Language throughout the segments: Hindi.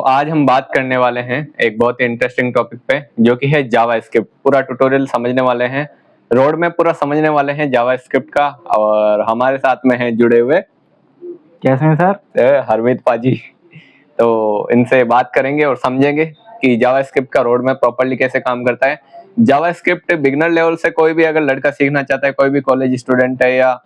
आज हम बात करने वाले हैं एक बहुत ही इंटरेस्टिंग टॉपिक पे, जो कि है जावास्क्रिप्ट। पूरा ट्यूटोरियल समझने वाले हैं, रोड में पूरा समझने वाले हैं जावास्क्रिप्ट का। और हमारे साथ में है जुड़े हुए कैसे हैं सर? हरमीत पाजी। तो इनसे बात करेंगे और समझेंगे कि जावास्क्रिप्ट का रोड में प्रॉपरली कैसे काम करता है। जावास्क्रिप्ट बिगिनर लेवल से कोई भी अगर लड़का सीखना चाहता है, कोई भी कॉलेज स्टूडेंट है या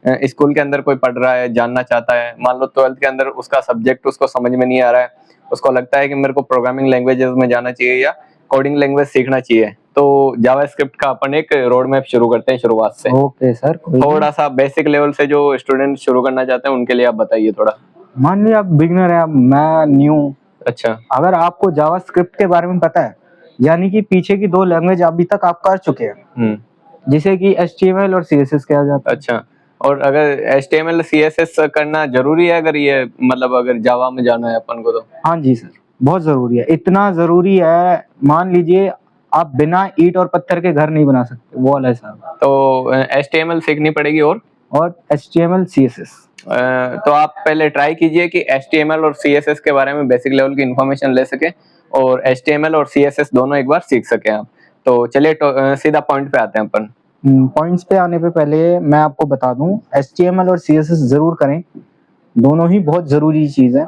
स्कूल के अंदर कोई पढ़ रहा है, जानना चाहता है, मान लो 12th के अंदर उसका सब्जेक्ट उसको समझ में नहीं आ रहा है, उसको लगता है कि मेरे को प्रोग्रामिंग लैंग्वेजेस में जाना चाहिए या कोडिंग लैंग्वेज सीखना चाहिए, तो जावास्क्रिप्ट का अपन एक रोड मैप शुरू करते हैं शुरुआत से। ओके सर, थोड़ा सा बेसिक लेवल से जो स्टूडेंट शुरू करना चाहते हैं उनके लिए आप बताइए थोड़ा। मान लीजिए आप बिगिनर है, मैं न्यू। अच्छा। अगर आपको जावास्क्रिप्ट के बारे में पता है, यानी कि पीछे की 2 लैंग्वेज अभी तक आप कर चुके हैं, जिसे कि HTML और CSS कहा जाता है। अच्छा, और अगर HTML CSS करना जरूरी है, अगर ये मतलब अगर जावा में जाना है अपन को तो? हाँ जी सर, बहुत जरूरी है। इतना जरूरी है, मान लीजिए आप बिना ईंट और पत्थर के घर नहीं बना सकते, वो वाला हिसाब। तो HTML सीखनी पड़ेगी और HTML CSS। तो आप पहले ट्राई कीजिए कि HTML और CSS के बारे में बेसिक लेवल की इंफॉर्मेशन ले सके और HTML और CSS दोनों एक बार सीख सके आप। तो चलिए सीधा पॉइंट पे आते हैं अपन। पॉइंट्स पे आने पे पहले मैं आपको बता दूं, HTML और CSS जरूर करें, दोनों ही बहुत जरूरी चीज है।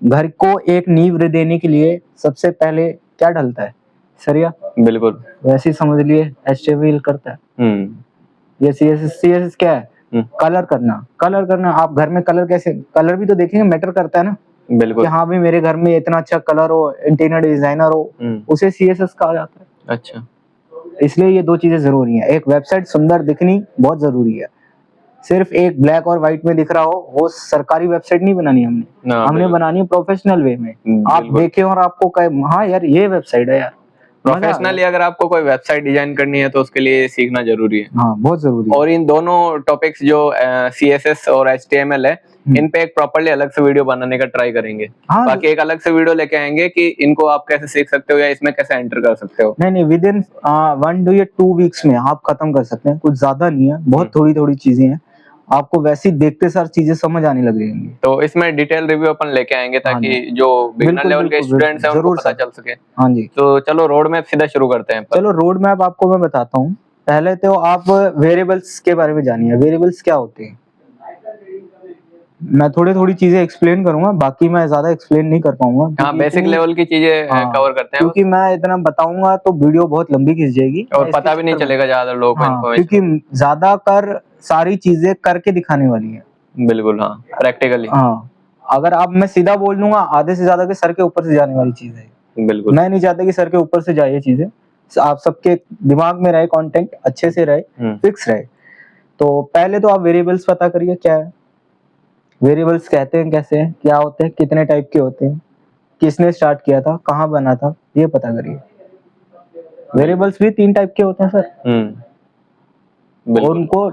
घर को एक नींव देने के लिए सबसे पहले क्या डलता है? सरिया। बिल्कुल, वैसे ही समझ लिए HTML करता है। ये CSS क्या है? कलर करना। कलर करना, आप घर में कलर कैसे, कलर भी तो देखेंगे, मैटर करता है ना। बिल्कुल, कि हाँ भी मेरे घर में इतना अच्छा कलर हो, इंटीरियर डिजाइनर हो, उसे CSS कहा जाता है। अच्छा, इसलिए ये 2 चीजें जरूरी हैं। एक वेबसाइट सुंदर दिखनी बहुत जरूरी है। सिर्फ एक ब्लैक और व्हाइट में दिख रहा हो, वो सरकारी वेबसाइट नहीं बनानी हमने। हमने बनानी है प्रोफेशनल वे में। आप देखें और आपको कहे हाँ यार ये वेबसाइट है यार। प्रोफेशनली अगर आपको कोई वेबसाइट डिजाइन करनी है तो उसके लिए सीखना जरूरी है। हाँ, बहुत जरूरी है। और इन दोनों टॉपिक्स जो CSS और HTML है, इन पे एक प्रॉपर्ली अलग से वीडियो बनाने का ट्राई करेंगे। बाकी एक अलग से वीडियो लेके आएंगे कि इनको आप कैसे सीख सकते हो या इसमें कैसे एंटर कर सकते हो। नहीं, विद इन 1 to 2 वीक्स में आप खत्म कर सकते हैं। कुछ ज्यादा नहीं है, बहुत थोड़ी चीजें हैं। आपको वैसे ही देखते सार चीजें समझ आने लग जाएंगी। तो इसमें डिटेल रिव्यू अपन लेके आएंगे ताकि जो बिगिनर लेवल के स्टूडेंट्स हैं उनको पता चल सके। हाँ जी। तो चलो रोड मैप सीधा शुरू करते हैं। चलो रोड मैप आपको मैं बताता हूँ। पहले तो आप वेरिएबल्स के बारे में जानिए। वेरिएबल्स क्या होते हैं? मैं थोड़ी चीजें एक्सप्लेन करूंगा, बाकी मैं ज्यादा एक्सप्लेन नहीं कर पाऊंगा। हाँ, बेसिक लेवल की चीजें कवर करते हैं, क्योंकि मैं इतना बताऊंगा तो वीडियो बहुत लंबी खिंच जाएगी और पता भी नहीं चलेगा ज्यादा लोगों को इन्फॉर्मेशन। क्योंकि ज्यादा कर सारी चीजें करके दिखाने वाली है। बिल्कुल, हाँ, प्रैक्टिकली। हाँ, अगर आप मैं सीधा बोल दूंगा, आधे से ज्यादा के सर के ऊपर से जाने वाली चीज है। बिल्कुल, मैं नहीं चाहता कि सर के ऊपर से जाए ये चीजें। आप सबके दिमाग में रहे, कंटेंट अच्छे से रहे, फिक्स रहे। तो पहले तो आप वेरिएबल्स पता करिए क्या है। वेरिएबल्स कहते हैं कैसे हैं, क्या होते हैं, कितने टाइप के होते हैं, किसने स्टार्ट किया था, कहाँ बना था, ये पता करिए। वेरिएबल्स भी 3 टाइप के होते हैं सर। और उनको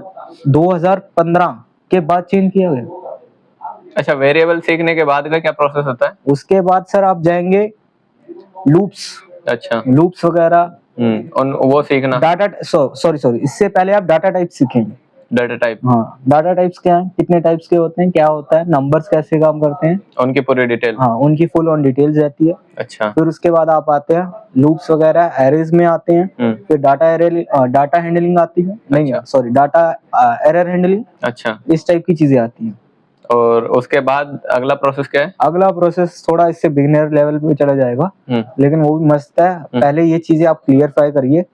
2015 के बाद चेंज किया गया। अच्छा, वेरिएबल सीखने के बाद का क्या प्रोसेस होता है? उसके बाद सर आप जाएंगे लूप्स। अच्छा, लूप्स वगैरह वो सीखना। डाटा सॉरी इससे पहले आप डाटा टाइप सीखेंगे। डाटा टाइप, हाँ, डाटा टाइप्स क्या है, कितने टाइप्स के होते हैं, क्या होता है, नंबर्स कैसे काम करते हैं, उनकी पूरी डिटेल। हाँ, उनकी फुल ऑन डिटेल्स रहती है। अच्छा, फिर उसके बाद आप आते हैं लूप्स वगैरह, एरेज में आते हैं। फिर डाटा हैंडलिंग आती है। नहीं, सॉरी, डाटा एरर हैंडलिंग। अच्छा, इस टाइप की चीजें आती हैं। और उसके बाद अगला प्रोसेस क्या है? अगला प्रोसेस थोड़ा इससे बिगिनर लेवल पे चला जाएगा, लेकिन वो भी मस्त है। पहले ये चीजें आप क्लियरफाई करिए।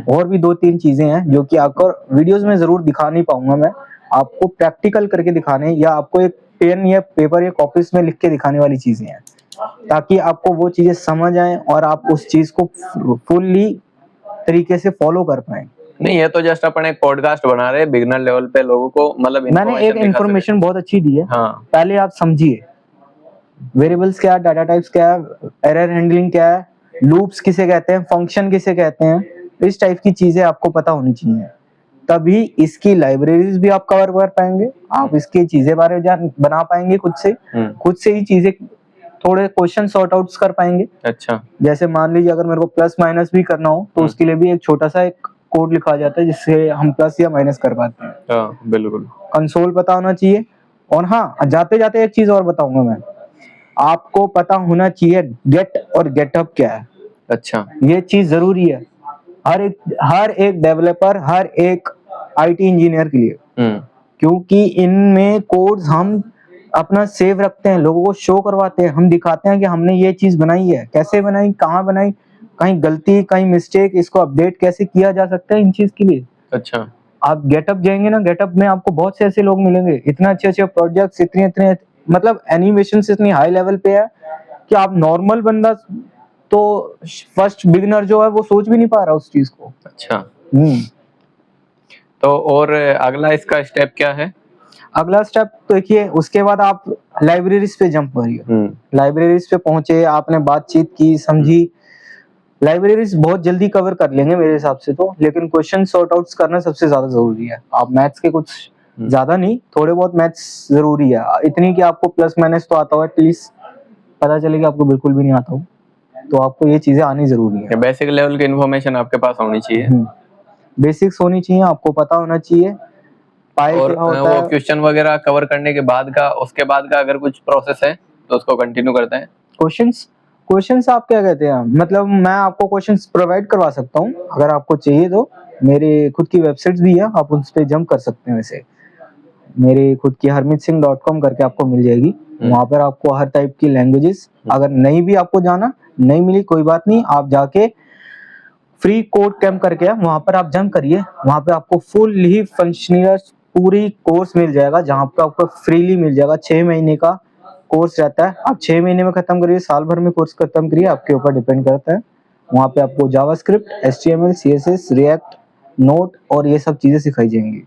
और भी 2-3 चीजें हैं जो कि आपको वीडियोस में जरूर दिखा नहीं पाऊंगा मैं, आपको प्रैक्टिकल करके दिखाने या आपको एक पेन या पेपर या कॉपीज में लिख के दिखाने वाली चीजें हैं, ताकि आपको वो चीजें समझ आए और आप उस चीज को फुल्ली तरीके से फॉलो कर पाए। नहीं, ये तो जस्ट अपन एक पॉडकास्ट बना रहे हैं बिगिनर लेवल पे लोगों को, मतलब मैंने एक इन्फॉर्मेशन बहुत अच्छी दी है। हाँ, पहले आप समझिए वेरिएबल्स क्या है, डाटा टाइप्स क्या है, एरर हैंडलिंग क्या है, लूप्स किसे कहते हैं, फंक्शन किसे कहते हैं। इस टाइप की चीजें आपको पता होनी चाहिए, तभी इसकी लाइब्रेरीज भी आप कवर कर पाएंगे। आप इसकी चीजें बारे में बना पाएंगे खुद से ही चीजें, थोड़े क्वेश्चन सॉर्ट आउट्स कर पाएंगे। अच्छा, जैसे मान लीजिए अगर मेरे को प्लस माइनस भी करना हो तो उसके लिए भी एक छोटा सा एक कोड लिखा जाता है जिससे हम प्लस या माइनस कर पाते हैं। बिल्कुल, कंसोल पता होना चाहिए। और हाँ, जाते जाते एक चीज और बताऊंगा मैं, आपको पता होना चाहिए गेट और गेटअप क्या है। अच्छा। ये चीज जरूरी है हर एक डेवलपर, हर एक आईटी इंजीनियर के लिए, क्योंकि इनमें कोड्स हम अपना सेव रखते हैं, लोगों को शो करवाते हैं, हम दिखाते हैं कि हमने ये चीज बनाई है, कैसे बनाई, कहाँ बनाई, कहीं गलती, कहीं मिस्टेक, इसको अपडेट कैसे किया जा सकता है, इन चीज के लिए। अच्छा। आप गेटअप जाएंगे ना, गेटअप में आपको बहुत से ऐसे लोग मिलेंगे, इतना अच्छे अच्छे प्रोजेक्ट्स, इतने इतने मतलब एनिमेशन इतनी हाई लेवल पे है कि आप नॉर्मल बंदा तो फर्स्ट बिगिनर जो है वो सोच भी नहीं पा रहा उस चीज को। अच्छा। तो और अगला इसका स्टेप क्या है? अगला स्टेप तो देखिए, उसके बाद आप लाइब्रेरीज पे जंप करिए। लाइब्रेरीज पे पहुंचे, आपने बातचीत की, समझी, लाइब्रेरीज बहुत जल्दी कवर कर लेंगे मेरे हिसाब से तो, लेकिन क्वेश्चन सॉर्ट आउट करना सबसे ज्यादा जरूरी है। आप मैथ्स के कुछ ज्यादा नहीं, थोड़े बहुत मैथ्स जरूरी है, इतनी कि आपको प्लस माइनस तो आता हो, एटलीस्ट पता चले कि आपको बिल्कुल भी नहीं आता हो, तो आपको ये चीजें आनी जरूरी है। बेसिक लेवल की इन्फॉर्मेशन आपके पास होनी चाहिए। बेसिक्स होनी चाहिए, आपको पता होना चाहिए पाई और क्या होता वो है। क्वेश्चन वगैरह कवर करने के बाद का, उसके बाद का अगर कुछ प्रोसेस है तो उसको कंटिन्यू करते हैं। क्वेश्चंस आप क्या कहते हैं, मतलब मैं आपको क्वेश्चंस प्रोवाइड करवा सकता हूँ, अगर आपको चाहिए तो मेरे खुद की वेबसाइट्स भी है, आप उस पे जंप कर सकते हैं। वैसे मेरी खुद की harmeetsingh.com करके आपको मिल जाएगी, वहां पर आपको हर टाइप की लैंग्वेजेस, अगर नहीं भी आपको जाना, नहीं मिली कोई बात नहीं, आप जाके फ्री कोड कैंप करके है, वहां पर आप जंप करिए, वहां पे आपको फुल ही फंक्शनल पूरी कोर्स मिल जाएगा, जहां पे आपको फ्रीली मिल जाएगा। 6 महीने का कोर्स रहता है, आप 6 महीने में खत्म करिए, साल भर में कोर्स खत्म करिए, आपके ऊपर डिपेंड करता है। वहां पे आपको JavaScript, HTML, CSS, react, note और ये सब चीजें सिखाई जाएंगी।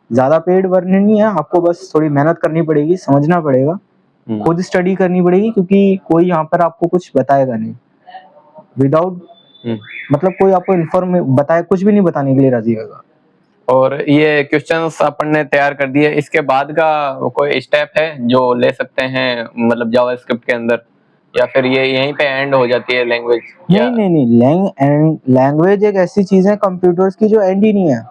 ज्यादा पेड वर्जन नहीं है, आपको बस थोड़ी मेहनत करनी पड़ेगी, समझना पड़ेगा, खुद स्टडी करनी पड़ेगी, क्योंकि कोई यहाँ पर आपको कुछ बताएगा नहीं। विदाउट मतलब कोई आपको इन्फॉर्म बताए, कुछ भी नहीं बताने के लिए राजी होगा। और ये क्वेश्चंस अपन ने तैयार कर दिए, इसके बाद का कोई स्टेप है जो ले सकते हैं, मतलब जावास्क्रिप्ट के अंदर, या फिर ये यहीं पे एंड हो जाती है लैंग्वेज? नहीं, लैंग्वेज एक ऐसी चीज है कंप्यूटर्स की जो एंड ही नहीं है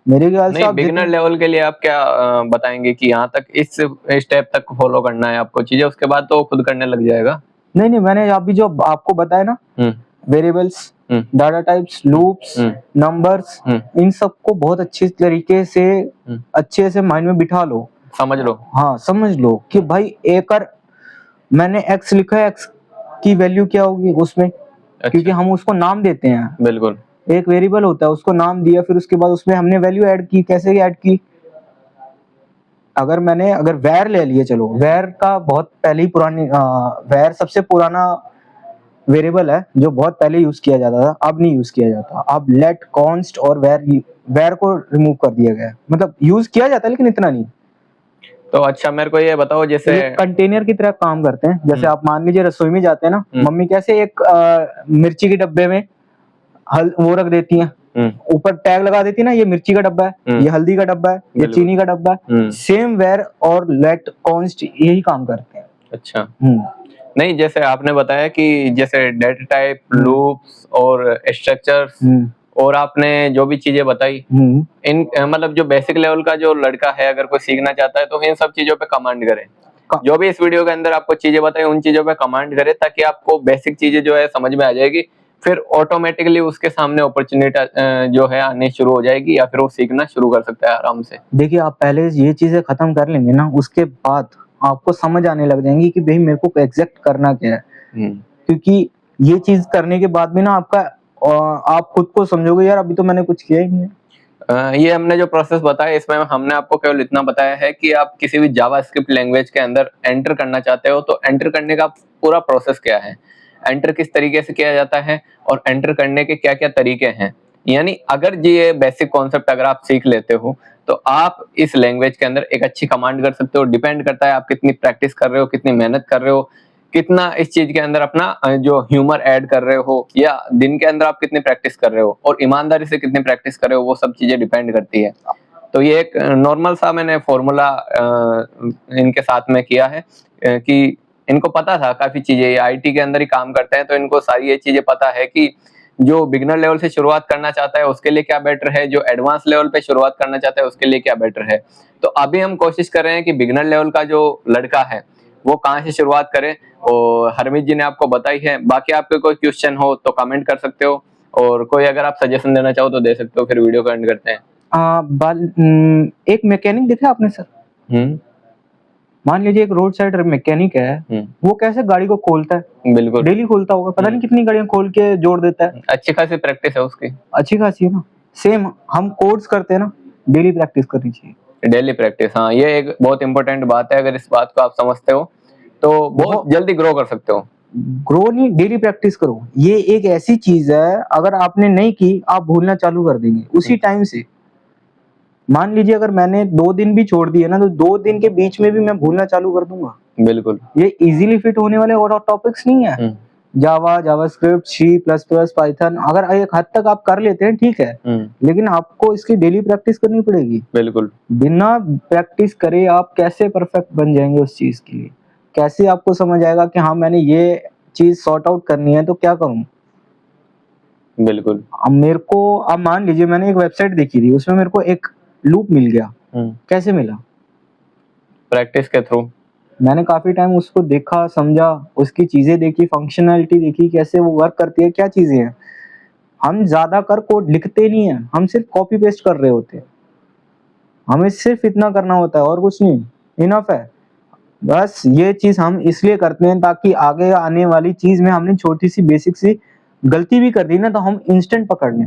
मेरे ख्याल से। नहीं, बिगिनर लेवल के लिए आप क्या बताएंगे कि यहाँ तक, इस स्टेप तक फॉलो करना है आपको चीजें, उसके बाद तो खुद करने लग जाएगा? नहीं, मैंने अभी जो आपको बताया ना, variables, data types, loops, numbers, इन सबको बहुत अच्छे तरीके से अच्छे से माइंड में बिठा लो, समझ लो। हाँ, समझ लो कि भाई मैंने x लिखा है, x की वैल्यू क्या होगी उसमें। अच्छा। क्योंकि हम उसको नाम देते हैं। बिल्कुल। एक वेरिएबल होता है, उसको नाम दिया, फिर उसके बाद उसमें हमने वैल्यू ऐड की। कैसे ऐड की? अगर वैर ले लिए, चलो वैर का बहुत पहले ही वैर सबसे पुराना वेरिएबल है जो बहुत पहले यूज किया जाता था, अब नहीं यूज किया जाता। अब लेट, कॉन्स्ट और वैर को रिमूव कर दिया गया है, मतलब यूज किया जाता है लेकिन इतना नहीं। तो अच्छा, मेरे को ये बताओ, जैसे ये कंटेनर की तरह काम करते हैं। जैसे आप मान लीजिए रसोई में जाते हैं ना, मम्मी कैसे एक मिर्ची के डब्बे में वो रख देती हैं, ऊपर टैग लगा देती है ना, ये मिर्ची का डब्बा है, ये हल्दी का डब्बा है, ये चीनी का डब्बा है। सेम वेयर और लेट, कॉन्स्ट यही काम करते हैं। अच्छा। नहीं, जैसे आपने बताया कि जैसे डेटा टाइप, लूप्स और स्ट्रक्चर्स, और आपने जो भी चीजें बताई, इन मतलब जो बेसिक लेवल का जो लड़का है अगर कोई सीखना चाहता है तो इन सब चीजों पे कमांड करे। जो भी इस वीडियो के अंदर आपको चीजें बताई उन चीजों पे कमांड करे, ताकि आपको बेसिक चीजें जो है समझ में आ जाएगी, फिर ऑटोमेटिकली उसके सामने अपॉर्चुनिटी जो है आनी शुरू हो जाएगी, या फिर वो सीखना शुरू कर सकता है आराम से। देखिए, आप पहले ये चीजें खत्म कर लेंगे ना, उसके बाद आपको समझ आने लग जाएंगी कि भाई मेरे को एग्जैक्ट करना क्या है। क्योंकि ये चीज करने के बाद भी ना आप खुद को समझोगे, यार अभी तो मैंने कुछ किया ही नहीं है। ये हमने जो प्रोसेस बताया, इसमें हमने आपको केवल इतना बताया है कि आप किसी भी जावास्क्रिप्ट लैंग्वेज के अंदर एंटर करना चाहते हो तो एंटर करने का पूरा प्रोसेस क्या है, एंटर किस तरीके से किया जाता है, और एंटर करने के क्या क्या तरीके हैं। यानी अगर ये बेसिक कॉन्सेप्ट अगर आप सीख लेते हो तो आप इस लैंग्वेज के अंदर एक अच्छी कमांड कर सकते हो। डिपेंड करता है आप कितनी प्रैक्टिस कर रहे हो, कितनी मेहनत कर रहे हो, कितना इस चीज के अंदर अपना जो ह्यूमर ऐड कर रहे हो, या दिन के अंदर आप कितनी प्रैक्टिस कर रहे हो और ईमानदारी से कितनी प्रैक्टिस कर रहे हो, वो सब चीजें डिपेंड करती है। तो ये एक नॉर्मल सा मैंने फॉर्मूला इनके साथ में किया है कि इनको पता था काफी चीजें, ये आईटी के अंदर ही काम करते हैं तो इनको सारी ये चीजें पता है कि जो बिगनर लेवल से शुरुआत करना चाहता है उसके लिए क्या बेटर है, जो एडवांस लेवल पे शुरुआत करना चाहता है उसके लिए क्या बेटर है। तो अभी हम कोशिश कर रहे हैं कि बिगनर लेवल का जो लड़का है वो कहाँ से शुरुआत करें, और हरमीत जी ने आपको बताई है। बाकी आपके कोई क्वेश्चन हो तो कमेंट कर सकते हो, और कोई अगर आप सजेशन देना चाहो तो दे सकते हो। फिर वीडियो को एंड करते हैं। एक मैकेनिक देखा आपने सर? मान लीजिए एक रोड साइड मैकेनिक है, वो कैसे गाड़ी को खोलता है, बिल्कुल डेली खोलता होगा, पता नहीं कितनी गाड़ियां खोल के जोड़ देता है। अच्छी खासी प्रैक्टिस है उसकी, अच्छी खासी है ना। सेम हम कोर्स करते हैं ना, डेली प्रैक्टिस करनी चाहिए। Daily practice. हाँ, ये एक बहुत इंपॉर्टेंट बात है। अगर इस बात को आप समझते हो तो बहुत जल्दी ग्रो कर सकते हो। ग्रो नहीं, डेली प्रैक्टिस करो। ये एक ऐसी चीज है, अगर आपने नहीं की आप भूलना चालू कर देंगे उसी टाइम से। मान लीजिए अगर मैंने 2 दिन भी छोड़ दिए ना, तो 2 दिन के बीच में भी मैं भूलना चालू कर दूंगा। बिल्कुल, ये इजीली फिट होने वाले और टॉपिक्स नहीं है। Java, JavaScript, C plus plus, Python, अगर एक हद तक आप कर लेते हैं ठीक है, लेकिन आपको इसकी डेली प्रैक्टिस करनी पड़ेगी। बिल्कुल, बिना प्रैक्टिस करे आप कैसे परफेक्ट बन जाएंगे उस चीज के लिए? कैसे आपको समझ आएगा कि हाँ मैंने ये चीज सॉर्ट आउट करनी है तो क्या करूं? बिल्कुल। अब मेरे को, अब मान लीजिए मैंने एक वेबसाइट देखी थी, उसमें मेरे को एक लूप मिल गया। कैसे मिला? प्रैक्टिस के थ्रू। मैंने काफी टाइम उसको देखा, समझा, उसकी चीजें देखी, फंक्शनैलिटी देखी, कैसे वो वर्क करती है, क्या चीजें हैं। हम ज्यादा कर कोड लिखते नहीं है, हम सिर्फ कॉपी पेस्ट कर रहे होते हैं। हमें सिर्फ इतना करना होता है और कुछ नहीं, इनफ है। बस ये चीज हम इसलिए करते हैं ताकि आगे आने वाली चीज में हमने छोटी सी बेसिक सी गलती भी कर दी ना, तो हम इंस्टेंट पकड़ लें।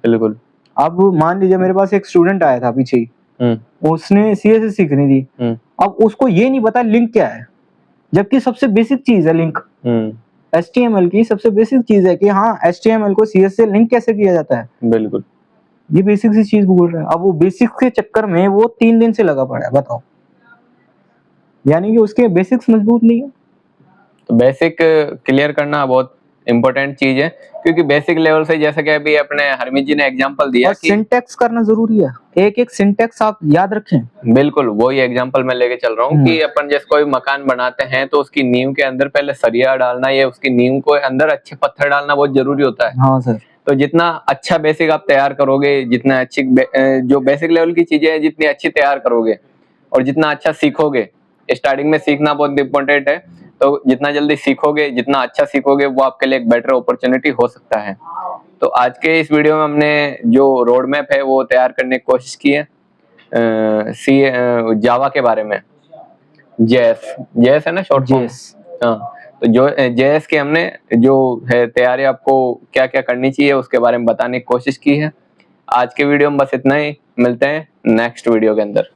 बिल्कुल। अब मान लीजिए मेरे पास एक स्टूडेंट आया था पीछे ही, उसने सीएसएस सीखनी थी। अब उसको ये नहीं पता लिंक क्या है, जबकि सबसे बेसिक चीज है लिंक। HTML की सबसे बेसिक चीज है कि हाँ HTML को CSS से लिंक कैसे किया जाता है। बिल्कुल, ये बेसिक सी चीज भूल रहा है। अब वो बेसिक के चक्कर में वो 3 दिन से लगा पड़ा है, बताओ। यानी कि उसके बेसिक्स मजबूत नहीं है। तो बेसिक क्लियर करना बहुत इम्पोर्टेंट चीज है, क्योंकि बेसिक लेवल से, जैसे कि अभी अपने हरमीत जी ने एग्जांपल दिया कि सिंटैक्स करना जरूरी है। एक एक सिंटैक्स आप याद रखें। बिल्कुल, वही एग्जांपल मैं लेके चल रहा हूँ कि अपन जैसे कोई मकान बनाते हैं तो उसकी नींव के अंदर पहले सरिया डालना, या उसकी नींव को अंदर अच्छे पत्थर डालना बहुत जरूरी होता है। हाँ सर। तो जितना अच्छा बेसिक आप तैयार करोगे, जितना अच्छी जो बेसिक लेवल की चीजें हैं जितनी अच्छी तैयार करोगे और जितना अच्छा सीखोगे, स्टार्टिंग में सीखना बहुत इंपॉर्टेंट है। तो जितना जल्दी सीखोगे, जितना अच्छा सीखोगे, वो आपके लिए एक बेटर अपॉर्चुनिटी हो सकता है। तो आज के इस वीडियो में हमने जो रोड मैप है वो तैयार करने की कोशिश की है जावा के बारे में। जेएस है ना शॉर्ट फॉर्म। हाँ, तो जो जेएस के हमने जो है तैयारी आपको क्या क्या करनी चाहिए उसके बारे में बताने की कोशिश की है। आज के वीडियो में बस इतना ही, मिलते हैं नेक्स्ट वीडियो के अंदर।